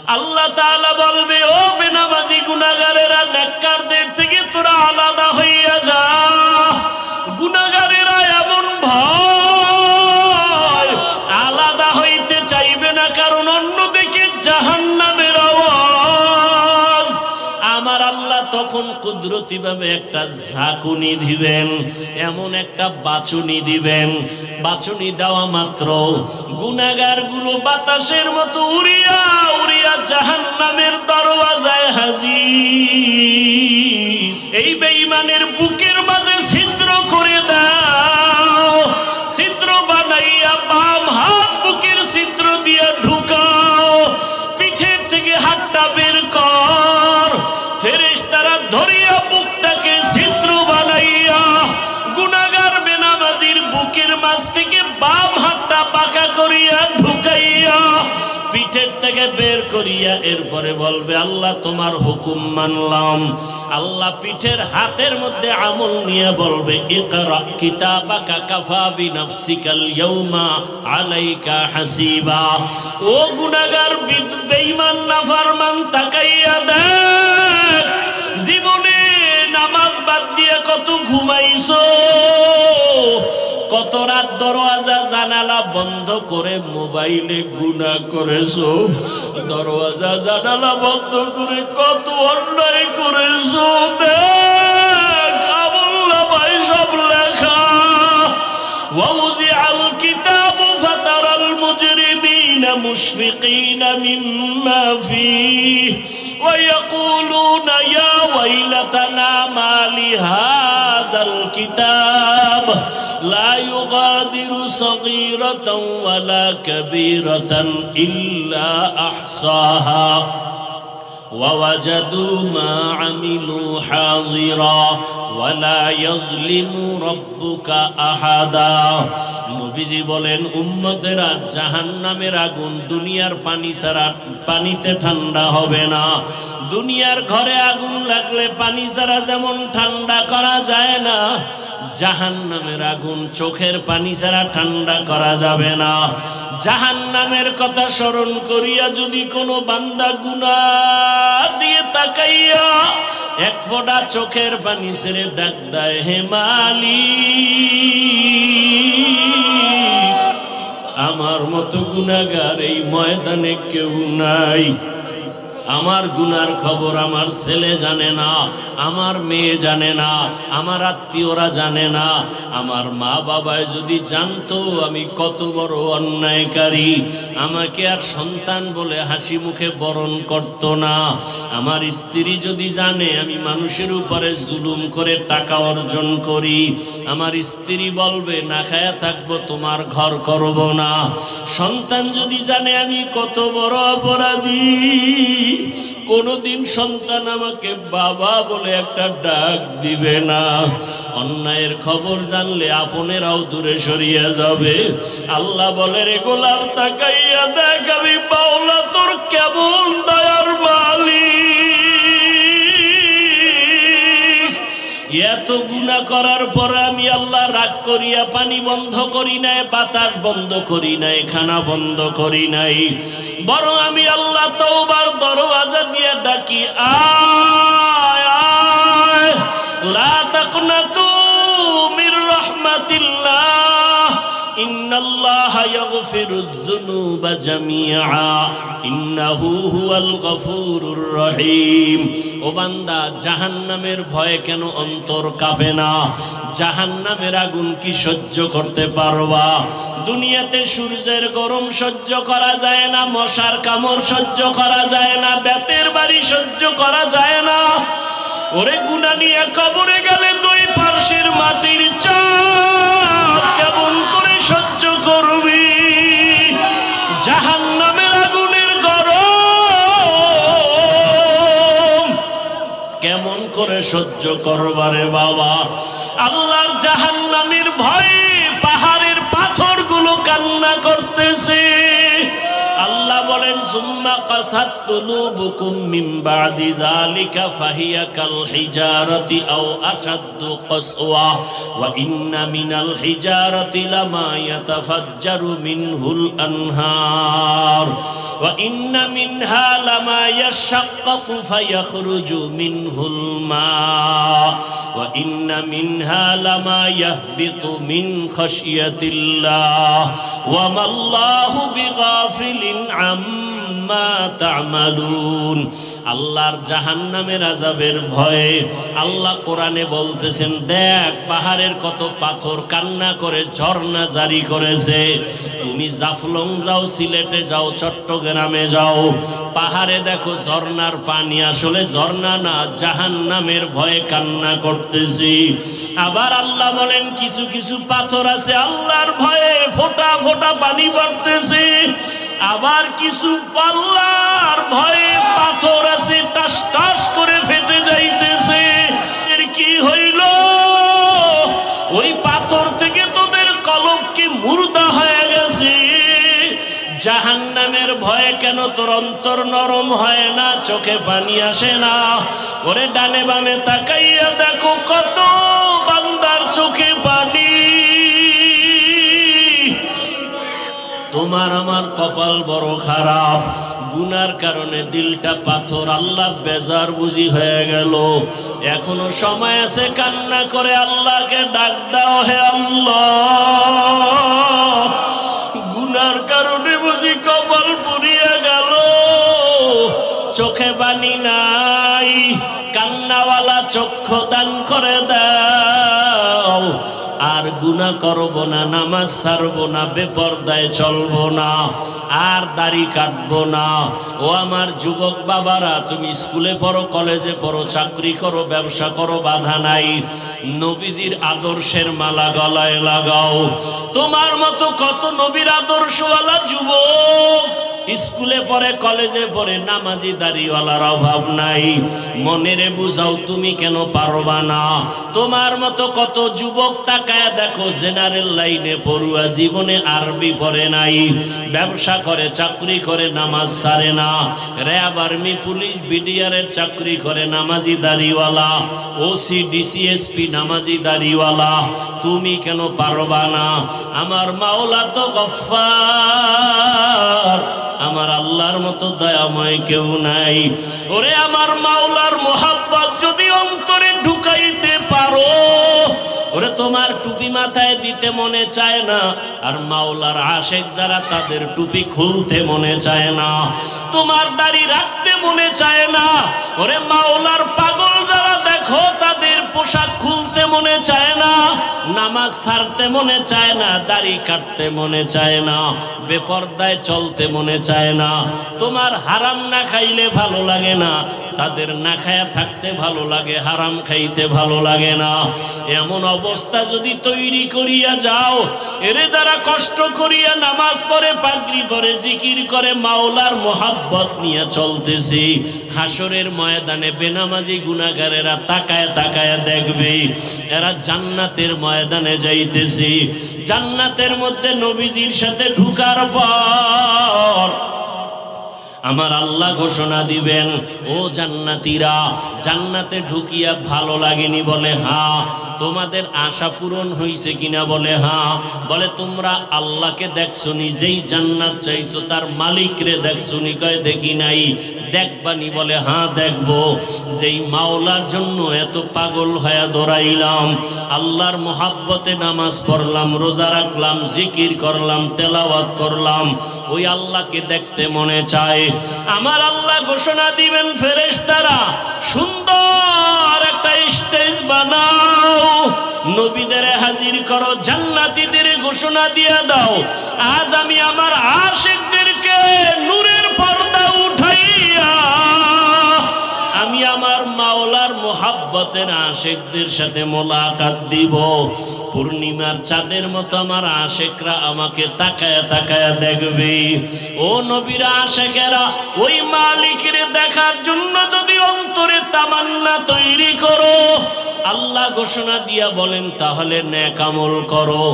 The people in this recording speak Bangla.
আল্লাহ তাআলা বলবে, ও বেনামাজি গুনাহগারেরা, নেককারদের থেকে তোরা আলাদা হইয়া যা। গুনাহগারেরা এমন ভয়, আলাদা হইতে চাইবে না, কারণ অন্যদিকে জাহান্নামের আওয়াজ। আমার আল্লাহ তখন কুদরতি ভাবে একটা ঝাঁকুনি দিবেন, এমন একটা বাচুনি দিবেন। বাচুনি দেওয়া মাত্র গুনাহগার গুলো বাতাসের মতো উড়িয়া উড়িয়া জাহান্নামের দরওয়াজায় হাজির। এই বেঈমানের বুকের মাঝে ছিদ্র করে দাও, ছিদ্র বানাইয়া বাম হাত বুকের ছিদ্র দিয়া ঢুকাও, পিঠের থেকে হাতটা বের কর। ফেরেশতারা ধরিয়া বুকটাকে ছিদ্র বানাইয়া গুনাহগার বেনামাজির বুকের মাঝ থেকে বাম হাতটা বাঁকা করিয়া ঢুকাইয়া পিঠের থেকে বের করিয়া এরপরে বলবে, আল্লাহ তোমার হুকুম মানলাম। আল্লাহ পিঠের হাতের মধ্যে আমল নিয়ে বলবে, ইকরা কিতাবাকা কাফা বিনাফসিকাল ইয়াউমা আলাইকা হাসিবা। ও গুনাহগার বেঈমান নাফরমান, তাকাইয়া দেখ, জীবনে নামাজ বাদ দিয়ে কত ঘুমাইছো, কত রাত দরওয়াজা জানালা বন্ধ করে মোবাইলে গুনাহ করেছো, দরওয়াজা জানালা বন্ধ করে কত অন্যায় করেছো। দেখ আমুল্লাহ সব লেখা। ওয়াউজিআল কিতাবু ফাতারাল মুজরিমিনা মুশফিকিনা মিম্মা ফীহি ওয়ায়াকুলুনা ইয়া ওয়াইলাতানা মা লিহাযাল কিতাব লা ইউগাদিরু সগীরাতাও ওয়ালা কাবীরাতান ইল্লা আহসাহা ووجدوا ما عملوا حاضرا ولا يظلم ربك أحدا। নবীজি বলেন, উম্মতেরা, জাহান্নামের আগুন দুনিয়ার পানি ছাড়া পানিতে ঠান্ডা হবে না। দুনিয়ার ঘরে আগুন লাগলে পানি ছাড়া যেমন ঠান্ডা করা যায় না, জাহান্নামের আগুন চোখের পানি ছাড়া ঠান্ডা করা যাবে না। জাহান্নামের কথা স্মরণ করিয়া যদি কোনো বান্দা গুনাহ দিয়ে তাকাইয়া এক ফোঁটা চোখের পানি ছেড়ে ডাক দেয়, হে মালিক, আমার মতো গুনাহগার এই ময়দানে কেউ নাই। আমার গুনার খবর আমার ছেলে জানে না, আমার মেয়ে জানে না, আমার আত্মীয়রা জানে না। আমার মা বাবায় যদি জানতো আমি কত বড় অন্যায়কারী, আমাকে আর সন্তান বলে হাসি মুখে বরণ করত না। আমার স্ত্রী যদি জানে আমি মানুষের উপরে জুলুম করে টাকা অর্জন করি, আমার স্ত্রী বলবে না খায়া থাকবো, তোমার ঘর করব না। সন্তান যদি জানে আমি কত বড় অপরাধী, কোনদিন সন্তান আমাকে বাবা বলে একটা ডাক দিবে না। অন্যায়ের খবর জানলে আপনেরাও দূরে সরিয়ে যাবে। আল্লাহ বলে, রে গোলাম, তাকাইয়া দেখ আমি বাউলা তোর কেমন দয়ার মালিক। এত গুনাহ করার পরে আমি আল্লাহ রাগ করিয়া পানি বন্ধ করি নাই, বাতাস বন্ধ করি নাই, খানা বন্ধ করি নাই, বরং আমি আল্লাহ তওবার দরওয়াজা দিয়ে ডাকি, আয় আয়, লা তাকনাতু মির রাহমাতিল্লাহ, ইন্নাল্লাহা ইয়াগফিরুয যুনুবা জামিআ, ইন্নাহু হুয়াল গফুরুর রহিম। ও বান্দা, জাহান্নামের ভয়ে কেন অন্তর কাঁপে না? জাহান্নামের আগুন কি সহ্য করতে পারবা? দুনিয়াতে সূর্যের গরম সহ্য করা যায় না, মশার কামড় সহ্য করা যায় না, বেতের বাড়ি সহ্য করা যায় না। ওরে গুনাহ নিয়ে কবরে গেলে দুই পার্শ্বের মাটির চাপ কেমন করে সহ্য করবি? জাহান্নামের আগুনের গরম কেমন করে সহ্য করবারে বাবা? আল্লাহর জাহান্নামের ভয়ে পাহাড়ের পাথরগুলো কান্না করতেছে। আল্লাহ বলেন, সুম্মা কাসাত কুলুবুকুম মিন বাদি যালিকা ফাহিয়া কাল হিজারাতি আও আশাদ্দু কাসওয়া ওয়া ইন্না মিনাল হিজারাতি লামা ইয়াতাফাজ্জারু মিনহুল আনহার ওয়া ইন্না মিনহা লামা ইয়াশাক্কাকু ফায়াখরুজু মিনহুল মা ওয়া ইন্না মিনহা লামা ইয়াহবিতু মিন খাশিয়াতিল্লাহ ওয়া মাল্লাহু বিগাফিলিন আম্মা তা'মালুন। আল্লাহর জাহান্নামের আযাবের ভয়ে আল্লাহ কোরআনে বলতেছেন, দেখ পাহাড়ের কত পাথর কান্না করে ঝর্ণা জারি করেছে। তুমি জাফলং যাও, সিলেটে যাও, চট্টগ্রামে যাও, পাহাড়ে দেখো ঝর্ণার পানি আসলে ঝর্ণা না, জাহান্নামের ভয়ে কান্না করতেছি। আবার আল্লাহ বলেন কিছু কিছু পাথর আছে আল্লাহর ভয়ে ফোঁটা ফোঁটা পানি পড়তেছে। আবার কিছু আল্লাহর ভয়ে পাথর আছে টাস টাস করে ফেটে যাইতেছে। এর কি হইল? ওই পাথর থেকে তোদের কলব কি মুর্দা হয়ে গেছে? জাহান্নামের ভয়ে কেন তোর অন্তর নরম হয় না, চোখে পানি আসে না? ওরে ডানে বামে তাকাইয়া দেখো কত বান্দার চোখে পানি। তোমার আমার কপাল বড় খারাপ, গুনার কারণে দিলটা পাথর। আল্লাহ বেজার বুঝি হয়ে গেল। এখনো সময় আছে, কান্না করে আল্লাহকে ডাক দাও, হে আল্লাহ গুনার কারণে বুঝি কপাল পুড়িয়ে গেল, চোখে পানি নাই, কান্নাওয়ালা চক্ষু দান করে দাও। আর গুনাহ করব না, নামাজ ছাড়বো না, বেপরদায় চলবো না, আর দাড়ি কাটবো না। ও আমার যুবক বাবারা, তুমি স্কুলে পড়ো, কলেজে পড়ো, চাকরি করো, ব্যবসা করো, বাধা নাই। নবীজির আদর্শের মালা গলায় লাগাও। তোমার মতো কত নবীর আদর্শওয়ালা যুবক স্কুলে পড়ে, কলেজে পড়ে, নামাজি দাড়িওয়ালার অভাব নাই। মনেরে বুঝাও তুমি কেন পারবা না? তোমার মতো কত যুবক তাকায় দেখো জেনারেল লাইনে পড়ুয়া, জীবনে আরবি পড়ে নাই, ব্যবসা করে, চাকরি করে, নামাজ ছাড়ে না, র্যাব, আর্মি, পুলিশ, বিডিআরের চাকরি করে, নামাজি দাড়িওয়ালা, ওসি, ডিসিএসপি, নামাজি দাড়িওয়ালা। তুমি কেন পারবা না? আমার মাওলা তো গফফার, আমার আল্লাহর মতো দয়াময় কেউ নাই। ওরে আমার মাওলার মোহাব্বত যদি অন্তরে ঢুকাইতে পারো, ওরে তোমার টুপি মাথায় দিতে মনে চায় না, আর মাওলার আশেক যারা তাদের টুপি খুলতে মনে চায় না, তোমার দাড়ি রাখতে মনে চায় না। ওরে মাওলার পাগল যারা দেখো তাদের পোশাক খুলতে মনে চায় না, নামাজ ছাড়তে মনে চায় না, দাড়ি কাটতে মনে চায় না, বেপরদায় চলতে মনে চায় না। তোমার হারাম না খাইলে ভালো লাগে না, তাদের না খায়া থাকতে ভালো লাগে, হারাম খাইতে ভালো লাগে না। এমন অবস্থা যদি তৈরি করিয়া যাও, এরে যারা কষ্ট করিয়া নামাজ পড়ে, পাগড়ি পরে, জিকির করে, মাওলার মোহাব্বত নিয়ে চলতেছি, হাসরের ময়দানে বেনামাজি গুনাহগারেরা তাকায় তাকায় দেখবে এরা জান্নাতের ময়দানে যাইতেছি। জান্নাতের মধ্যে নবীজির সাথে ঢুকার পর আমার আল্লাহ ঘোষণা দিবেন, ও জান্নাতীরা, জান্নাতে ঢুকিয়া ভালো লাগেনি? বলে হ্যাঁ। তোমাদের আশা পূরণ হয়েছে কিনা? বলে হ্যাঁ। বলে তোমরা আল্লাহকে দেখছো নি? যেই জান্নাত চাইছো তার মালিকরে দেখছো নি? কয় দেখি নাই। দেখবানি? বলে হ্যাঁ দেখবো। যেই মাওলার জন্য এত পাগল হয়ে দৌড়াইলাম, আল্লাহর মোহাব্বতে নামাজ পড়লাম, রোজা রাখলাম, জিকির করলাম, তেলাওয়াত করলাম, ওই আল্লাহকে দেখতে মনে চায়। আমার আল্লাহ ঘোষণা দিবেন, ফেরেশতারা সুন্দর একটা স্টেজ বানাও, নবীদের হাজির করো, জান্নাতীদের ঘোষণা দিয়ে দাও, আজ আমি আমার আশিকদেরকে নূরের পর্দা উঠাইয়া আমি আমার মাওলার মোহাব্বতের আশিকদের সাথে মোলাকাত দিব। পূর্ণিমার চাঁদের মতো আমার আশিকরা আমাকে তাকায়া তাকায়া দেখবে। ও নবীর আশিকেরা, ওই মালিকের দেখার জন্য যদি অন্তরে তামান্না তৈরি করো, আল্লাহ ঘোষণা দিয়া বলেন তাহলে নেক আমল করো।